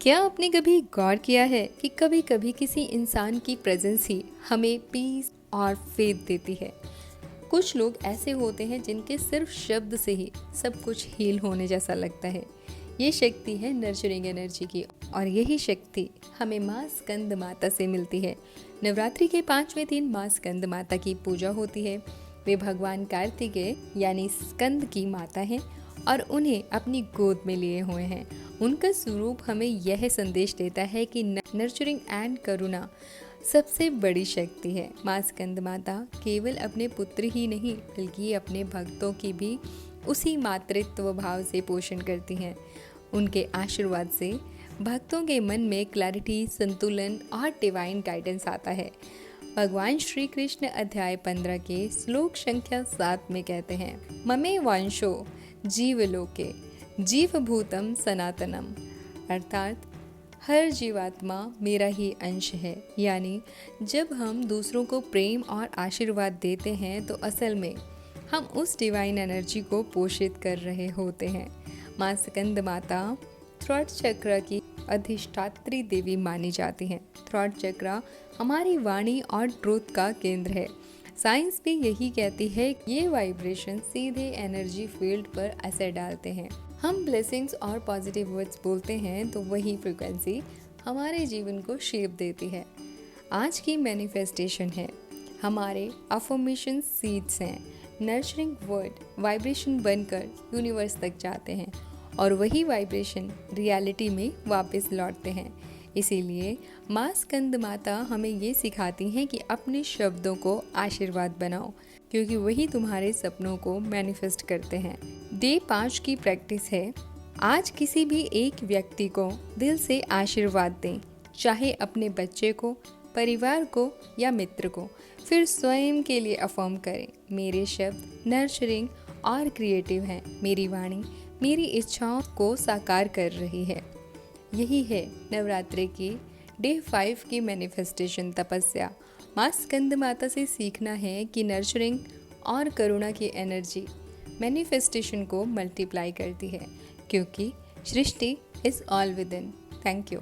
क्या आपने कभी गौर किया है कि कभी कभी किसी इंसान की प्रेजेंस ही हमें पीस और फेथ देती है। कुछ लोग ऐसे होते हैं जिनके सिर्फ शब्द से ही सब कुछ हील होने जैसा लगता है। ये शक्ति है नर्चरिंग एनर्जी की, और यही शक्ति हमें माँ स्कंद माता से मिलती है। नवरात्रि के 5वें दिन माँ स्कंद माता की पूजा होती है। वे भगवान कार्तिकेय यानी स्कंद की माता हैं और उन्हें अपनी गोद में लिए हुए हैं। उनका स्वरूप हमें यह संदेश देता है कि नर्चरिंग एंड करुणा सबसे बड़ी शक्ति है। माँ स्कंद माता केवल अपने पुत्र ही नहीं बल्कि अपने भक्तों की भी उसी मातृत्व भाव से पोषण करती हैं। उनके आशीर्वाद से भक्तों के मन में क्लैरिटी, संतुलन और डिवाइन गाइडेंस आता है। भगवान श्री कृष्ण अध्याय 15 के श्लोक संख्या 7 में कहते हैं, ममे वंशो जीवलोके जीवभूतम सनातनम, अर्थात हर जीवात्मा मेरा ही अंश है। यानी जब हम दूसरों को प्रेम और आशीर्वाद देते हैं तो असल में हम उस डिवाइन एनर्जी को पोषित कर रहे होते हैं। माँ स्कंद माता थ्रॉट चक्र की अधिष्ठात्री देवी मानी जाती हैं। थ्रॉट चक्र हमारी वाणी और ट्रूथ का केंद्र है। साइंस भी यही कहती है कि ये वाइब्रेशन सीधे एनर्जी फील्ड पर असर डालते हैं। हम ब्लेसिंग्स और पॉजिटिव वर्ड्स बोलते हैं तो वही फ्रीक्वेंसी हमारे जीवन को शेप देती है। आज की मैनिफेस्टेशन है, हमारे अफर्मेशन सीड्स हैं। नर्चरिंग वर्ड वाइब्रेशन बनकर यूनिवर्स तक जाते हैं और वही वाइब्रेशन रियलिटी में वापस लौटते हैं। इसीलिए माँ स्कंद माता हमें ये सिखाती हैं कि अपने शब्दों को आशीर्वाद बनाओ, क्योंकि वही तुम्हारे सपनों को मैनिफेस्ट करते हैं। डे 5 की प्रैक्टिस है, आज किसी भी एक व्यक्ति को दिल से आशीर्वाद दें, चाहे अपने बच्चे को, परिवार को या मित्र को। फिर स्वयं के लिए अफर्म करें, मेरे शब्द नर्चरिंग और क्रिएटिव हैं, मेरी वाणी मेरी इच्छाओं को साकार कर रही है। यही है नवरात्रि की डे 5 की मैनिफेस्टेशन तपस्या। माँ स्कंद माता से सीखना है कि नर्चरिंग और करुणा की एनर्जी मैनिफेस्टेशन को मल्टीप्लाई करती है, क्योंकि सृष्टि is all within. Thank you.